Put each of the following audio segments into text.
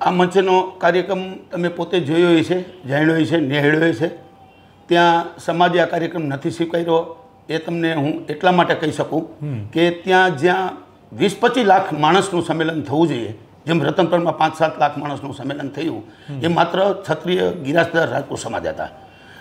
આ મંચનો કાર્યક્રમ તમે પોતે જોયો છે, જાણ્યો છે, નિહાળ્યો છે. ત્યાં સમાજે આ કાર્યક્રમ નથી સ્વીકાર્યો એ તમને હું એટલા માટે કહી શકું કે ત્યાં જ્યાં 20-25 લાખ માણસનું સંમેલન થવું જોઈએ, જેમ રતનપરમાં 5-7 લાખ માણસનું સંમેલન થયું, એ માત્ર ક્ષત્રિય ગિરાસદાર રાજપૂત સમાજ હતા.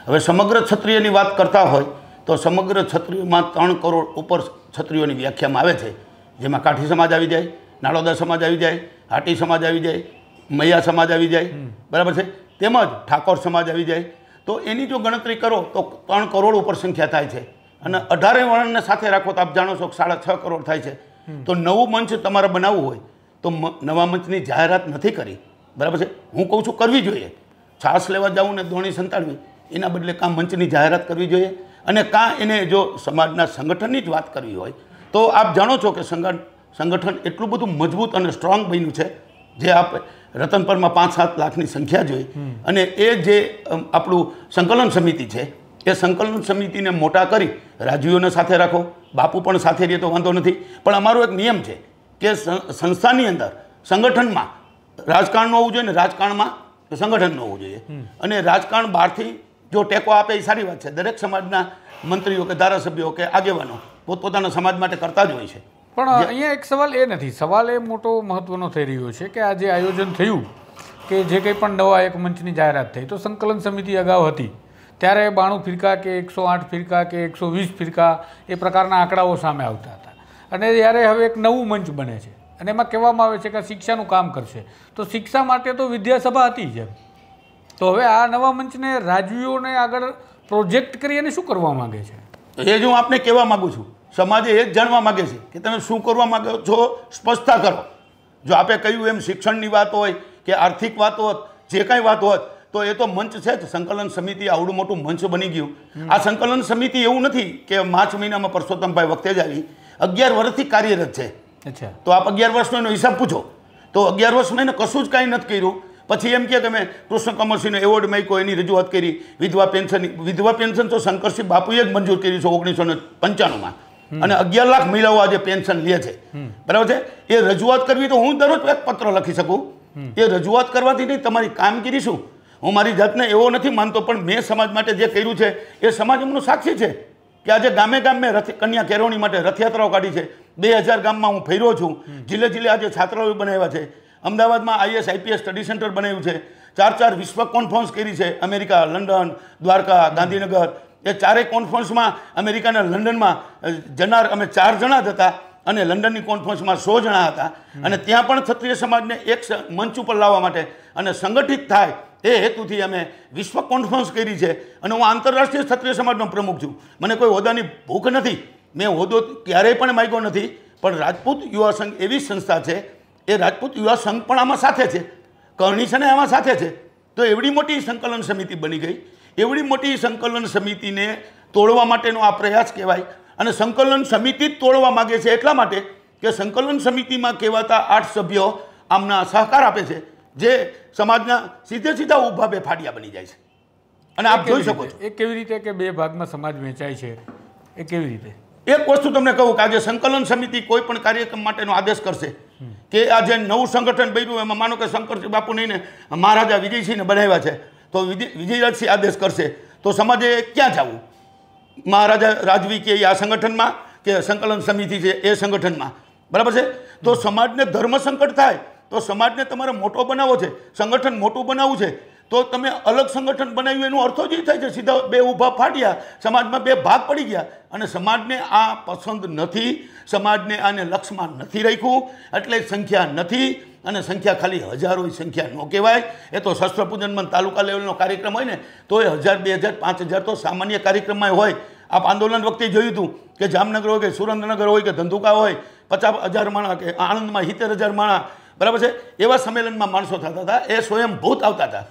હવે સમગ્ર ક્ષત્રિયની વાત કરતા હોય તો સમગ્ર ક્ષત્રિયોમાં 3 કરોડ ઉપર ક્ષત્રિયોની વ્યાખ્યામાં આવે છે, જેમાં કાઠી સમાજ આવી જાય, નાળોદા સમાજ આવી જાય, હાટી સમાજ આવી જાય, મૈયા સમાજ આવી જાય, બરાબર છે, તેમજ ઠાકોર સમાજ આવી જાય. તો એની જો ગણતરી કરો તો 3 કરોડ ઉપર સંખ્યા થાય છે. અને 18 વર્ણને સાથે રાખો તો આપ જાણો છો કે 6.5 કરોડ થાય છે. તો નવું મંચ તમારે બનાવવું હોય તો નવા મંચની જાહેરાત નથી કરી, બરાબર છે. હું કહું છું કરવી જોઈએ. છાસ લેવા જવું ને દોણી સંતાડવી એના બદલે કાં મંચની જાહેરાત કરવી જોઈએ, અને કાં એને જો સમાજના સંગઠનની જ વાત કરવી હોય તો આપ જાણો છો કે સંગઠન એટલું બધું મજબૂત અને સ્ટ્રોંગ બન્યું છે, જે આપ રતનપરમાં 5-7 લાખની સંખ્યા જોઈ. અને એ જે આપણું સંકલન સમિતિ છે એ સંકલન સમિતિને મોટા કરી રાજવીઓને સાથે રાખો, બાપુ પણ સાથે રહે તો વાંધો નથી. પણ અમારો એક નિયમ છે કે સંસ્થાની અંદર સંગઠનમાં રાજકારણ ન હોવું જોઈએ ને રાજકારણમાં સંગઠન ન હોવું જોઈએ. અને રાજકારણ બહારથી જો ટેકો આપે એ સારી વાત છે. દરેક સમાજના મંત્રીઓ કે ધારાસભ્યો કે આગેવાનો પોતપોતાના સમાજ માટે કરતા જ હોય છે. પણ અહીંયા એક સવાલ એ નથી, સવાલ એ મોટો મહત્વનો થઈ રહ્યો છે કે આ જે આયોજન થયું કે જે કંઈ પણ નવા એક મંચની જાહેરાત થઈ તો સંકલન સમિતિ અગાઉ હતી ત્યારે 92 ફિરકા કે 108 ફિરકા કે 120 ફિરકા એ પ્રકારના આંકડાઓ સામે આવતા હતા. અને જ્યારે હવે એક નવું મંચ બને છે અને એમાં કહેવામાં આવે છે કે શિક્ષાનું કામ કરશે, તો શિક્ષા માટે તો વિદ્યાસભા હતી જ. તો હવે આ નવા મંચને રાજવીઓને આગળ પ્રોજેક્ટ કરી અને શું કરવા માગે છે એ જ હું આપને કહેવા માગું છું. સમાજે એ જ જાણવા માગે છે કે તમે શું કરવા માગો છો, સ્પષ્ટતા કરો. જો આપે કહ્યું એમ શિક્ષણની વાત હોય કે આર્થિક વાત હોત, જે કાંઈ વાત હોત, તો એ તો મંચ છે જ. સંકલન સમિતિ આવડું મોટું મંચ બની ગયું. આ સંકલન સમિતિ એવું નથી કે માર્ચ મહિનામાં પરસોત્તમભાઈ વખતે જ આવી, 11 વર્ષથી કાર્યરત છે. તો આપ 11 વર્ષનો એનો હિસાબ પૂછો તો 11 વર્ષમાં એને કશું જ કાંઈ નથી કર્યું. પછી એમ કે તમે કૃષ્ણ કમરસિંહનો એવોર્ડ મૂક્યો, એની રજૂઆત કરી. વિધવા પેન્શન તો શંકરસિંહ બાપુએ જ મંજૂર કર્યું છે 1995માં. અને 11 લાખ મહિલાઓ આજે પેન્શન લે છે, બરાબર છે. એ રજૂઆત કરવી તો હું દરરોજ એક પત્ર લખી શકું. એ રજૂઆત કરવાથી નહીં, તમારી કામગીરી શું. હું મારી જાતને એવો નથી માનતો, પણ મેં સમાજ માટે જે કર્યું છે એ સમાજ એમનો સાક્ષી છે કે આજે ગામે ગામે કન્યા કેળવણી માટે રથયાત્રાઓ કાઢી છે. 2000 ગામમાં હું ફર્યો છું. જિલ્લે જિલ્લે આજે છાત્રાલય બનાવ્યા છે. અમદાવાદમાં IAS IPS સ્ટડી સેન્ટર બનાવ્યું છે. 4 વિશ્વ કોન્ફરન્સ કરી છે. America, London, Dwarka, Gandhinagar. એ 4 કોન્ફરન્સમાં અમેરિકાના લંડનમાં જનાર અમે 4 જણા જ હતા અને લંડનની કોન્ફરન્સમાં 100 જણા હતા. અને ત્યાં પણ ક્ષત્રિય સમાજને એક મંચ ઉપર લાવવા માટે અને સંગઠિત થાય એ હેતુથી અમે વિશ્વ કોન્ફરન્સ કરી છે. અને હું આંતરરાષ્ટ્રીય ક્ષત્રિય સમાજનો પ્રમુખ છું. મને કોઈ હોદ્દાની ભૂખ નથી. મેં હોદ્દો ક્યારેય પણ માગ્યો નથી. પણ રાજપૂત યુવા સંઘ એવી સંસ્થા છે, એ રાજપૂત યુવા સંઘ પણ આમાં સાથે છે, કરણી છે ને આમાં સાથે છે. તો એવડી મોટી સંકલન સમિતિ બની ગઈ. એવડી મોટી સંકલન સમિતિને તોડવા માટેનો આ પ્રયાસ કહેવાય. અને સંકલન સમિતિ જ તોડવા માગે છે એટલા માટે કે સંકલન સમિતિમાં કહેવાતા 8 સભ્યો આમના સહકાર આપે છે, જે સમાજના સીધા ઊભા બે ફાડિયા બની જાય છે. અને આપ જોઈ શકો છો એ કેવી રીતે કે 2 ભાગમાં સમાજ વહેંચાય છે, એ કેવી રીતે. એક વસ્તુ તમને કહું કે આજે સંકલન સમિતિ કોઈ પણ કાર્યક્રમ માટેનો આદેશ કરશે કે આજે નવું સંગઠન બન્યું, એમાં માનો કે શંકરસિંહ બાપુ નહીં ને મહારાજા વિજયસિંહને બનાવ્યા છે, તો વિજયરાજસિંહ આદેશ કરશે તો સમાજે ક્યાં જવું. મહારાજા રાજવી કે આ સંગઠનમાં કે સંકલન સમિતિ છે એ સંગઠનમાં, બરાબર છે. તો સમાજને ધર્મ સંકટ થાય તો સમાજને તમારે મોટો બનાવવો છે, સંગઠન મોટું બનાવવું છે, તો તમે અલગ સંગઠન બનાવ્યું એનો અર્થ જ એ થાય છે સીધા 2 ઊભા ફાટ્યા, સમાજમાં 2 ભાગ પડી ગયા. અને સમાજને આ પસંદ નથી, સમાજને આને લક્ષમાં નથી રાખ્યું, એટલે સંખ્યા નથી. અને સંખ્યા ખાલી હજારોની સંખ્યા ન કહેવાય. એ તો શસ્ત્ર પૂજનમાં તાલુકા લેવલનો કાર્યક્રમ હોય ને તો એ 1000, 2000, 5000 તો સામાન્ય કાર્યક્રમમાં હોય. આપ આંદોલન વખતે જોયું હતું કે જામનગર હોય કે સુરેન્દ્રનગર હોય કે ધંધુકા હોય 50,000 માણસ, કે આણંદમાં 70,000 માણસ, બરાબર છે. એવા સંમેલનમાં માણસો થતા હતા, એ સ્વયંભૂત આવતા હતા.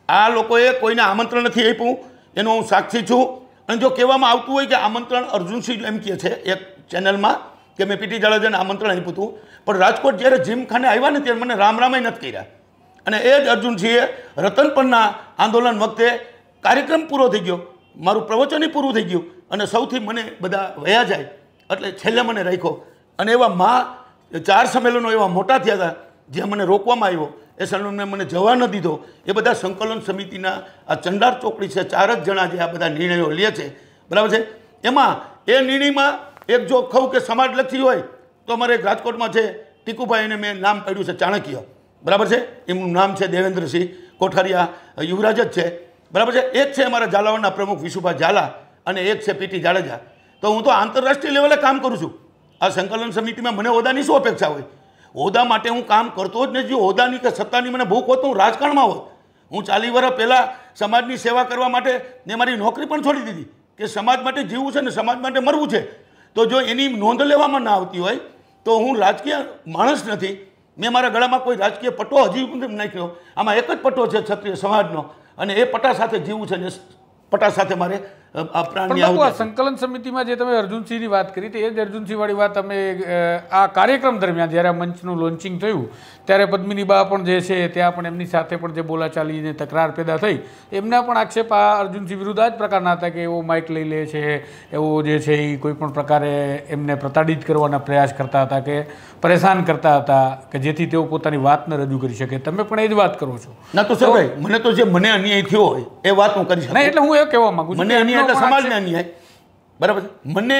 આ લોકોએ કોઈને આમંત્રણ નથી આપ્યું, એનો હું સાક્ષી છું. અને જો કહેવામાં આવતું હોય કે આમંત્રણ અર્જુનસિંહ એમ કહે છે એક ચેનલમાં કે મેં પીટી જાડેજાને આમંત્રણ આપ્યું હતું, પણ રાજકોટ જ્યારે જીમખાને આવ્યા ને ત્યારે મને રામ નથી કર્યા. અને એ જ અર્જુનસિંહે રતનપરના આંદોલન વખતે કાર્યક્રમ પૂરો થઈ ગયો, મારું પ્રવચન પૂરું થઈ ગયું અને સૌથી મને બધા વયા જાય એટલે છેલ્લે મને રાખ્યો. અને એવા 4 સંમેલનો એવા મોટા થયા હતા જે મને રોકવામાં આવ્યો, એ સલમાને મને જવા ન દીધો, એ બધા સંકલન સમિતિના આ ચંડાર ચોકડી છે 4 જ જણા જે આ બધા નિર્ણયો લે છે, બરાબર છે. એમાં એ નિર્ણયમાં એક જો કહું કે સમાજલક્ષી હોય તો અમારે એક રાજકોટમાં છે ટીકુભાઈને મેં નામ પાડ્યું છે ચાણક્ય, બરાબર છે. એમનું નામ છે દેવેન્દ્રસિંહ કોઠારિયા, યુવરાજ જ છે, બરાબર છે. એક છે અમારા ઝાલાવાડના પ્રમુખ વિશુભા ઝાલા અને એક છે પીટી જાડેજા. તો હું તો આંતરરાષ્ટ્રીય લેવલે કામ કરું છું. આ સંકલન સમિતિમાં મને હોદ્દાની શું અપેક્ષા હોય? હોદ્દા માટે હું કામ કરતો જ નથી. હોદ્દાની કે સત્તાની મને ભૂખ હોત તો હું રાજકારણમાં હોત. હું 40 વર્ષ પહેલાં સમાજની સેવા કરવા માટે મેં મારી નોકરી પણ છોડી દીધી કે સમાજ માટે જીવવું છે ને સમાજ માટે મરવું છે. તો જો એની નોંધ લેવામાં ના આવતી હોય તો હું રાજકીય માણસ નથી. મેં મારા ગળામાં કોઈ રાજકીય પટ્ટો હજી નથી નાખ્યો. આમાં એક જ પટ્ટો છે ક્ષત્રિય સમાજનો, અને એ પટ્ટા સાથે જીવવું છે ને પટ્ટા સાથે મારે પ્રાણની પણ બાપુ, આ સંકલન સમિતિમાં જે તમે અર્જુનસિંહની વાત કરી, તો એ જ અર્જુનસિંહવાળી વાત અમે આ કાર્યક્રમ દરમિયાન જ્યારે આ મંચનું લોન્ચિંગ થયું ત્યારે પદ્મિની બા પણ જે છે ત્યાં પણ એમની સાથે પણ જે બોલાચાલીને તકરાર પેદા થઈ, એમના પણ આક્ષેપ આ અર્જુનસિંહ વિરુદ્ધ આ જ પ્રકારના હતા કે એવો માઇક લઈ લે છે, એવો જે છે એ કોઈ પણ પ્રકારે એમને પ્રતાડિત કરવાના પ્રયાસ કરતા હતા કે પરેશાન કરતા હતા કે જેથી તેઓ પોતાની વાતને રજૂ કરી શકે. તમે પણ એ જ વાત કરો છો. ના તો સર ભાઈ, મને તો જે મને અન્યાય થયો હોય એ વાત હું કરી શકું. ના, એટલે હું એ કહેવા માંગુ છું, મને અન્યાય એટલે સમાજને અન્યાય, બરાબર છે. મને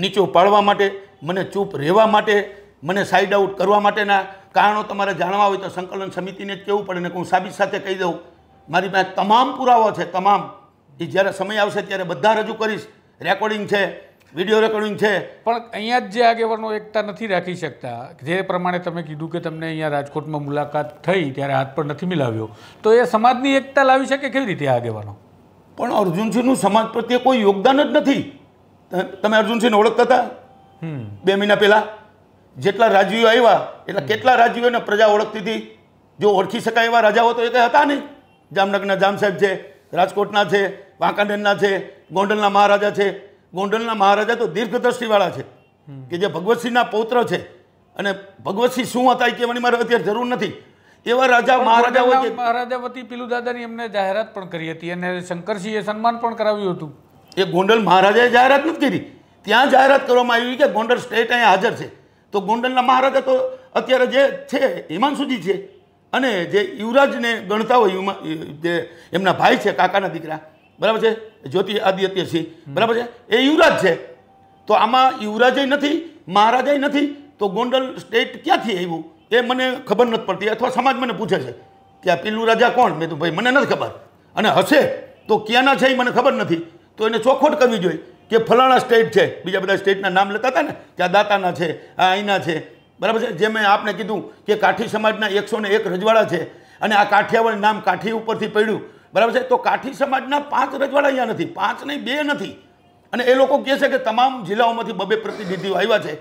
નીચો પાડવા માટે, મને ચૂપ રહેવા માટે, મને સાઇડ આઉટ કરવા માટેના કારણો તમારે જાણવા હોય તો સંકલન સમિતિને જ કહેવું પડે ને હું સાબિત સાથે કહી દઉં. મારી પાસે તમામ પુરાવા છે, તમામ. એ જ્યારે સમય આવશે ત્યારે બધા રજૂ કરીશ. રેકોર્ડિંગ છે, વિડીયો રેકોર્ડિંગ છે. પણ અહીંયા જ જે આગેવાનો એકતા નથી રાખી શકતા, જે પ્રમાણે તમે કીધું કે તમને અહીંયા રાજકોટમાં મુલાકાત થઈ ત્યારે હાથ પર નથી મિલાવ્યો, તો એ સમાજની એકતા લાવી શકે કેવી રીતે આગેવાનો? પણ અર્જુનસિંહનું સમાજ પ્રત્યે કોઈ યોગદાન જ નથી. તમે અર્જુનસિંહને ઓળખતા હતા 2 મહિના પહેલાં? જેટલા રાજવીઓ આવ્યા એટલા કેટલા રાજવીઓને પ્રજા ઓળખતી હતી? જો ઓળખી શકાય એવા રાજાઓ તો એ કંઈ હતા નહીં. જામનગરના જામ સાહેબ છે, રાજકોટના છે, વાંકાનેરના છે, ગોંડલના મહારાજા છે. ગોંડલના મહારાજા તો દીર્ઘદ્રષ્ટિવાળા છે કે જે ભગવતસિંહના પૌત્ર છે, અને ભગવતસિંહ શું હતા એ કહેવાની મારે અત્યારે જરૂર નથી. એવા રાજા મહારાજા હોય છે. મહારાજા વતી પીલુ દાદાની એમને જાહેરાત પણ કરી હતી અને શંકરસિંહે સન્માન પણ કરાવ્યું હતું. એ ગોંડલ મહારાજાએ જાહેરાત નથી કરી. ત્યાં જાહેરાત કરવામાં આવી કે ગોંડલ સ્ટેટ અહીંયા હાજર છે. તો ગોંડલના મહારાજા તો અત્યારે જે છે હિમાંશુજી છે, અને જે યુવરાજને ગણતા હોય જે એમના ભાઈ છે, કાકાના દીકરા, બરાબર છે, જ્યોતિ આદિત્યસિંહ, બરાબર છે, એ યુવરાજ છે. તો આમાં યુવરાજય નથી, મહારાજાય નથી, તો ગોંડલ સ્ટેટ ક્યાંથી આવ્યું એ મને ખબર નથી પડતી. અથવા સમાજ મને પૂછે છે કે આ પીલુ રાજા કોણ? મેં તો ભાઈ મને નથી ખબર, અને હશે તો ક્યાંના છે એ મને ખબર નથી. તો એને ચોખવટ કરવી જોઈએ કે ફલાણા સ્ટેટ છે. બીજા બધા સ્ટેટના નામ લેતા હતા ને કે આ દાતાના છે, આ અહીંના છે, બરાબર છે. જે મેં આપને કીધું કે કાઠી સમાજના 101 રજવાડા છે, અને આ કાઠિયાવાડ નામ કાઠી ઉપરથી પડ્યું, બરાબર છે. તો કાઠી સમાજના 5 રજવાડા અહીંયા નથી, 5 નહીં 2 નથી. અને એ લોકો કહે છે કે તમામ જિલ્લાઓમાંથી 2 પ્રતિનિધિઓ આવ્યા છે.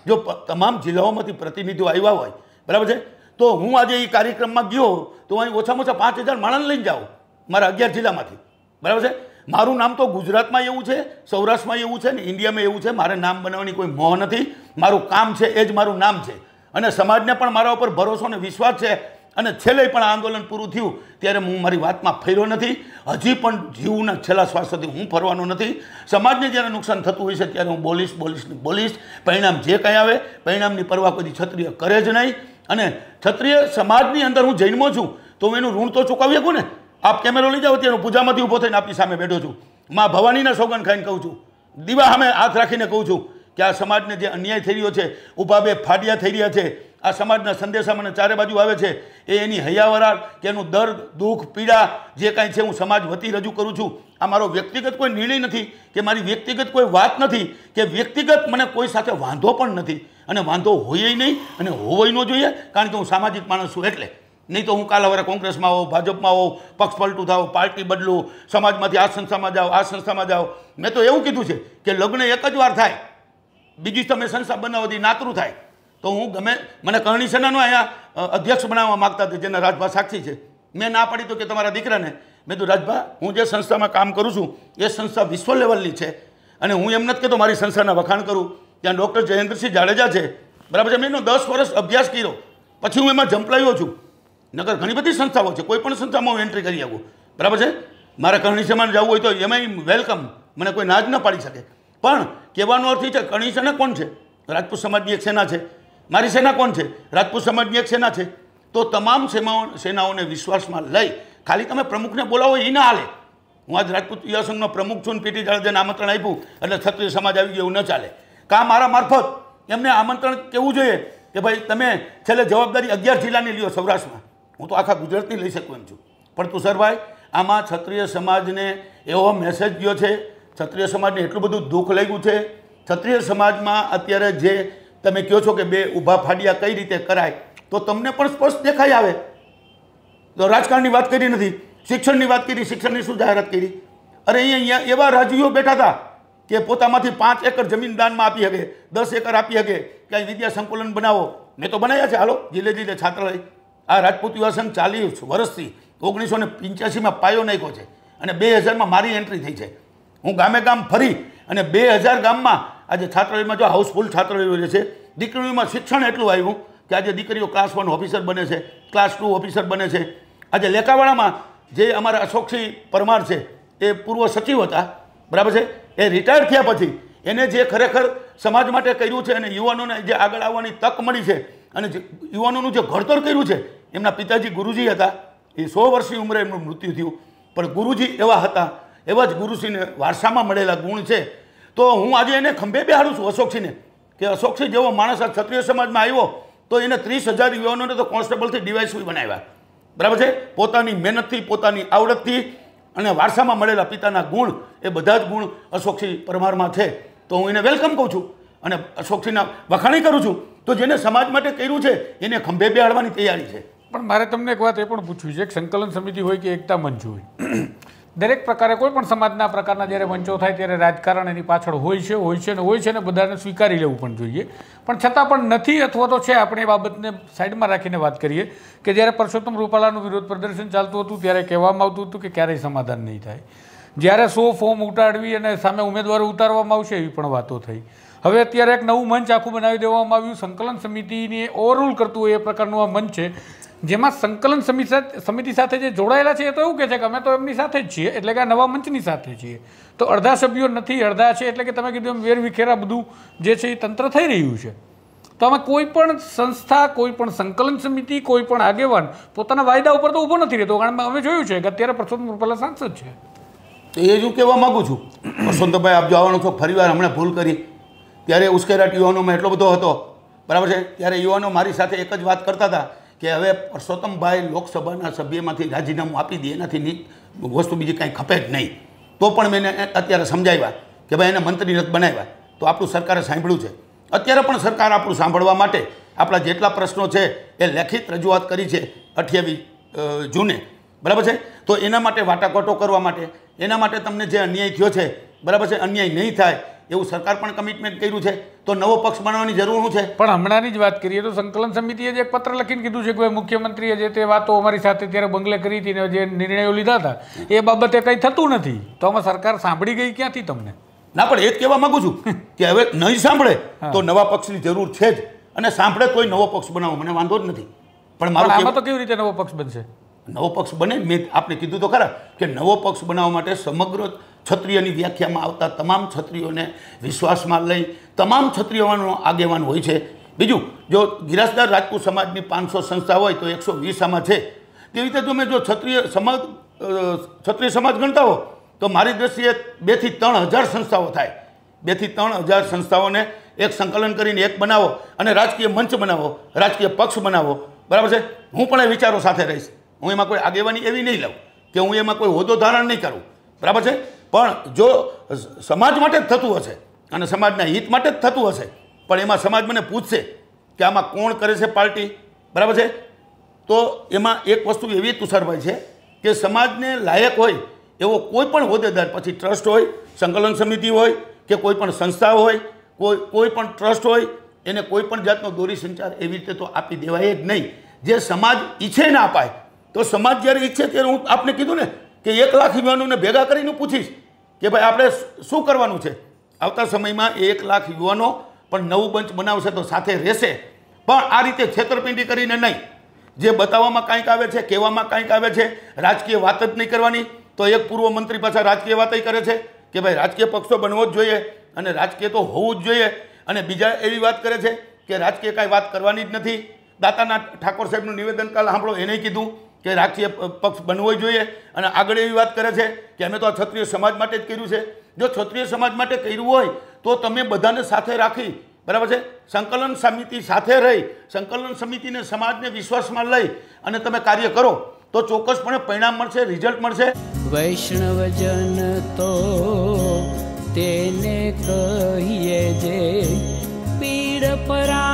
જો તમામ જિલ્લાઓમાંથી પ્રતિનિધિઓ આવ્યા હોય, બરાબર છે, તો હું આજે એ કાર્યક્રમમાં ગયો તો અહીં ઓછામાં ઓછા 5000 માણસ લઈને જાઉં મારા 11 જિલ્લામાંથી, બરાબર છે. મારું નામ તો ગુજરાતમાં એવું છે, સૌરાષ્ટ્રમાં એવું છે ને ઇન્ડિયામાં એવું છે. મારે નામ બનાવવાની કોઈ મોહ નથી. મારું કામ છે એ જ મારું નામ છે, અને સમાજને પણ મારા ઉપર ભરોસો અને વિશ્વાસ છે. અને છેલ્લે પણ આંદોલન પૂરું થયું ત્યારે હું મારી વાતમાં ફેર્યો નથી. હજી પણ જીવના છેલ્લા શ્વાસ સુધી હું ફરવાનો નથી. સમાજને જ્યારે નુકસાન થતું હોય છે ત્યારે હું બોલીશ. પરિણામ જે કંઈ આવે, પરિણામની પરવા કોઈ ક્ષત્રિય કરે જ નહીં. અને ક્ષત્રિય સમાજની અંદર હું જન્મો છું તો હું એનું ઋણ તો ચૂકવી શકું ને. આપ કેમેરો લઈ જાઓ ત્યારે પૂજામાંથી ઊભો થઈને આપની સામે બેઠો છું. મા ભવાનીના સોગંદ ખાઈને કહું છું, દીવા સામે હાથ રાખીને કહું છું કે આ સમાજને જે અન્યાય થઈ રહ્યો છે, ઊભા 2 ફાડિયા થઈ રહ્યા છે, આ સમાજના સંદેશા મને ચારે બાજુ આવે છે, એ એની હૈયાવરાળ કે એનું દર્દ, દુઃખ, પીડા જે કાંઈ છે હું સમાજ વતી રજૂ કરું છું. આ મારો વ્યક્તિગત કોઈ નિર્ણય નથી કે મારી વ્યક્તિગત કોઈ વાત નથી કે વ્યક્તિગત મને કોઈ સાથે વાંધો પણ નથી, અને વાંધો હોય નહીં અને હોવો ન જોઈએ, કારણ કે હું સામાજિક માણસ છું. એટલે નહીં તો હું કાલ હવે કોંગ્રેસમાં આવું, ભાજપમાં આવું, પક્ષ પલટું થાવ, પાર્ટી બદલું, સમાજમાંથી આ સંસ્થામાં જાઓ, આ સંસ્થામાં જાઓ. મેં તો એવું કીધું છે કે લગ્ન એક જ વાર થાય, બીજી તમે સંસ્થા બનાવવાથી નાતરું થાય. તો હું મને કરણી સેનાનો અહીંયા અધ્યક્ષ બનાવવા માગતા હતા, જેના રાજભા સાક્ષી છે. મેં ના પાડી તો કે તમારા દીકરાને. મેં તો રાજભા, હું જે સંસ્થામાં કામ કરું છું એ સંસ્થા વિશ્વ લેવલની છે, અને હું એમ નથી કહેતો મારી સંસ્થાના વખાણ કરું. ત્યાં ડૉક્ટર જયેન્દ્રસિંહ જાડેજા છે, બરાબર છે. મેં એનો 10 વર્ષ અભ્યાસ કર્યો, પછી હું એમાં જંપલાયો છું. નગર ઘણી બધી સંસ્થાઓ છે, કોઈ પણ સંસ્થામાં હું એન્ટ્રી કરી શકું, બરાબર છે. મારે કરણી સેનામાં જવું હોય તો એમાંય વેલકમ, મને કોઈ ના જ ન પાડી શકે. પણ કહેવાનો અર્થ એ છે, કરણી સેના કોણ છે? રાજપૂત સમાજની એક સેના છે. મારી સેના કોણ છે? રાજપૂત સમાજની એક સેના છે. તો તમામ સેનાઓને વિશ્વાસમાં લઈ ખાલી તમે પ્રમુખને બોલાવો એ ના હાલે. હું આજ રાજપૂત યુવા સંઘનો પ્રમુખ છું, પીટી જાડેજાને આમંત્રણ આપ્યું એટલે ક્ષત્રિય સમાજ આવી ગયો, એવું ન ચાલે. કાં મારા મારફત એમને આમંત્રણ કહેવું જોઈએ કે ભાઈ તમે છેલ્લે જવાબદારી 11 જિલ્લાની લ્યો સૌરાષ્ટ્રમાં. હું તો આખા ગુજરાતની લઈ શકું એમ છું, પણ તુષારભાઈ આમાં ક્ષત્રિય સમાજને એવો મેસેજ ગયો છે, ક્ષત્રિય સમાજને એટલું બધું દુઃખ લાગ્યું છે. ક્ષત્રિય સમાજમાં અત્યારે જે તમે કહો છો કે બે ઊભા ફાડિયા કઈ રીતે કરાય, તો તમને પણ સ્પષ્ટ દેખાઈ આવે. તો રાજકારણની વાત કરી નથી, શિક્ષણની વાત કરી, શિક્ષણની શું જાહેરાત કરી? અરે અહીંયા એવા રાજવીઓ બેઠા હતા કે પોતામાંથી 5 એકર જમીન દાનમાં આપી શકે, 10 એકર આપી શકે, ક્યાંય વિદ્યા સંકુલન બનાવો. મેં તો બનાવ્યા છે, હાલો જિલ્લે જિલ્લે છાત્રાલય. આ રાજપૂત યુવા સંઘ 40 વર્ષથી 1985માં પાયો નાખ્યો છે અને 2000માં મારી એન્ટ્રી થઈ છે. હું ગામે ગામ ફરી અને 2000 ગામમાં આજે છાત્રાલયમાં જો હાઉસફુલ છાત્રાલયો રહે છે. દીકરીઓમાં શિક્ષણ એટલું આવ્યું કે આજે દીકરીઓ ક્લાસ 1 ઓફિસર બને છે, ક્લાસ 2 ઓફિસર બને છે. આજે લેકાવાડામાં જે અમારા અશોકસિંહ પરમાર છે એ પૂર્વ સચિવ હતા, બરાબર છે, એ રિટાયર થયા પછી એને જે ખરેખર સમાજ માટે કર્યું છે અને યુવાનોને જે આગળ આવવાની તક મળી છે અને યુવાનોનું જે ઘડતર કર્યું છે. એમના પિતાજી ગુરુજી હતા, એ 100 વર્ષની ઉંમરે એમનું મૃત્યુ થયું, પણ ગુરુજી એવા હતા, એવા જ ગુરુસિંહને વારસામાં મળેલા ગુણ છે. તો હું આજે એને ખંભે બેહાડું છું અશોકસિંહને, કે અશોકસિંહ જેવો માણસ આ ક્ષત્રિય સમાજમાં આવ્યો તો એને 30,000 યુવાનોને તો કોન્સ્ટેબલથી ડીવાયએસપી બનાવ્યા, બરાબર છે. પોતાની મહેનતથી, પોતાની આવડતથી અને વારસામાં મળેલા પિતાના ગુણ, એ બધા જ ગુણ અશોકસિંહ પરમારમાં છે. તો હું એને વેલકમ કહું છું અને અશોકસિંહના વખાણી કરું છું. તો જેને સમાજ માટે કર્યું છે એને ખંભે બેહાડવાની તૈયારી છે. પણ મારે તમને એક વાત એ પણ પૂછવી છે કે સંકલન સમિતિ હોય કે એકતા મંચ હોય, દરેક પ્રકારે કોઈ પણ સમાજના પ્રકારના જ્યારે મંચો થાય ત્યારે રાજકારણ એની પાછળ હોય છે ને બધાને સ્વીકારી લેવું પણ જોઈએ. પણ છતાં પણ નથી અથવા તો છે. આપણે એ બાબતને સાઈડમાં રાખીને વાત કરીએ કે જ્યારે પરસોત્તમ રૂપાલાનું વિરોધ પ્રદર્શન ચાલતું હતું ત્યારે કહેવામાં આવતું હતું કે ક્યારેય સમાધાન નહીં થાય. જ્યારે 100 ફોર્મ ઉતારવી અને સામે ઉમેદવારો ઉતારવામાં આવશે એવી પણ વાતો થઈ. હવે અત્યારે એક નવું મંચ આખું બનાવી દેવામાં આવ્યું, સંકલન સમિતિને ઓવરરૂલ કરતું હોય એ પ્રકારનું આ મંચ છે, જેમાં સંકલન સમિતિ સાથે જે જોડાયેલા છે એ તો એવું કહે છે કે અમે તો એમની સાથે જ છીએ, એટલે કે આ નવા મંચની સાથે છીએ. તો અડધા સભ્યો નથી, અડધા છે, એટલે કે તમે કીધું એમ વેરવિખેરા બધું જે છે એ તંત્ર થઈ રહ્યું છે. તો અમે કોઈ પણ સંસ્થા, કોઈ પણ સંકલન સમિતિ, કોઈ પણ આગેવાન પોતાના વાયદા ઉપર તો ઊભો નથી રહેતો. કારણ કે અમે જોયું છે કે અત્યારે પરસોત્તમ રૂપાલા સાંસદ છે. તો એ જ હું કહેવા માગું છું. પરસોત્તમભાઈ આપ જો આવવાનો છો, ફરીવાર હમણાં ભૂલ કરી ત્યારે ઉશ્કેરાટ યુવાનોમાં એટલો બધો હતો, બરાબર છે. ત્યારે યુવાનો મારી સાથે એક જ વાત કરતા હતા કે હવે પરસોત્તમભાઈ લોકસભાના સભ્યમાંથી રાજીનામું આપી દે, એનાથી વસ્તુ બીજી કાંઈ ખપે જ નહીં. તો પણ મેં અત્યારે સમજાવ્યા કે ભાઈ એને મંત્રી નથી બનાવ્યા. તો આપણું સરકારે સાંભળ્યું છે. અત્યારે પણ સરકાર આપણું સાંભળવા માટે આપણા જેટલા પ્રશ્નો છે એ લેખિત રજૂઆત કરી છે 28 જૂને, બરાબર છે. તો એના માટે વાટાઘાટો કરવા માટે, એના માટે તમને જે અન્યાય થયો છે, બરાબર છે, અન્યાય નહીં થાય એવું સરકાર પણ કમિટમેન્ટ કર્યું છે. તો નવો પક્ષ બનાવવાની જરૂર શું છે? પણ હમણાંની જ વાત કરીએ તો સંકલન સમિતિએ જે એક પત્ર લખીને કીધું છે કે ભાઈ મુખ્યમંત્રીએ જે તે વાતો અમારી સાથે ત્યારે બંગલે કરી હતી ને જે નિર્ણયો લીધા હતા એ બાબતે કંઈ થતું નથી. તો આમાં સરકાર સાંભળી ગઈ ક્યાંથી તમને? ના, પણ એ જ કહેવા માગું છું કે હવે નહીં સાંભળે તો નવા પક્ષની જરૂર છે જ, અને સાંભળે તોય નવો પક્ષ બનાવો, મને વાંધો જ નથી. પણ મારું આમાં તો કેવી રીતે નવો પક્ષ બનશે? નવો પક્ષ બને, મેં આપણે કીધું તો ખરા કે નવો પક્ષ બનાવવા માટે સમગ્ર ક્ષત્રિયની વ્યાખ્યામાં આવતા તમામ ક્ષત્રિયોને વિશ્વાસમાં લઈ તમામ ક્ષત્રિયોનો આગેવાન હોય છે. બીજું, જો ગિરાસદાર રાજપૂત સમાજની 500 સંસ્થા હોય તો 120 આમાં છે. તેવી રીતે તમે જો ક્ષત્રિય સમાજ ગણતા હો તો મારી દ્રષ્ટિએ 2 થી 3 હજાર સંસ્થાઓ થાય. 2 થી 3 હજાર સંસ્થાઓને એક સંકલન કરીને એક બનાવો અને રાજકીય મંચ બનાવો, રાજકીય પક્ષ બનાવો, બરાબર છે. હું પણ એ વિચારો સાથે રહીશ. હું એમાં કોઈ આગેવાની એવી નહીં લઉં કે હું એમાં કોઈ હોદ્દો ધારણ નહીં કરું, બરાબર છે. પણ જો સમાજ માટે જ થતું હશે અને સમાજના હિત માટે જ થતું હશે, પણ એમાં સમાજ મને પૂછશે કે આમાં કોણ કરે છે પાર્ટી, બરાબર છે, તો એમાં એક વસ્તુ એવી તુષારભાઈ છે કે સમાજને લાયક હોય એવો કોઈ પણ હોદ્દેદાર, પછી ટ્રસ્ટ હોય, સંકલન સમિતિ હોય કે કોઈ પણ સંસ્થા હોય, કોઈ પણ ટ્રસ્ટ હોય, એને કોઈ પણ જાતનો દોરી સંચાર એવી રીતે તો આપી દેવાય જ નહીં. જે સમાજ ઈચ્છે ના અપાય. તો સમાજ જ્યારે ઈચ્છે ત્યારે હું આપને કીધું ને કે 1 લાખ યુવાનોને ભેગા કરીને પૂછીશ કે ભાઈ આપણે શું કરવાનું છે. આવતા સમયમાં 1 લાખ યુવાનો પણ નવું મંચ બનાવશે તો સાથે રહેશે, પણ આ રીતે છેતરપિંડી કરીને નહીં. જે બતાવવામાં કાંઈક આવે છે, કહેવામાં કાંઈક આવે છે, રાજકીય વાત જ નહીં કરવાની. તો એક પૂર્વ મંત્રી પાછા રાજકીય વાતય કરે છે કે ભાઈ રાજકીય પક્ષ તો બનવો જ જોઈએ અને રાજકીય તો હોવું જ જોઈએ, અને બીજા એવી વાત કરે છે કે રાજકીય કાંઈ વાત કરવાની જ નથી. દાતાના ઠાકોર સાહેબનું નિવેદન કાલ સાંભળો, એને કીધું કે રાજકીય પક્ષ બનવો જોઈએ અને આગળ એવી વાત કરે છે કે અમે તો આ ક્ષત્રિય સમાજ માટે જ કર્યું છે. જો ક્ષત્રિય સમાજ માટે કર્યું હોય તો તમે બધાને સાથે રાખી, બરાબર છે, સંકલન સમિતિ સાથે રહી, સંકલન સમિતિને સમાજને વિશ્વાસમાં લઈ અને તમે કાર્ય કરો તો ચોક્કસપણે પરિણામ મળશે, રિઝલ્ટ મળશે. વૈષ્ણવજન તો તેને કહીએ જે પીડ પરા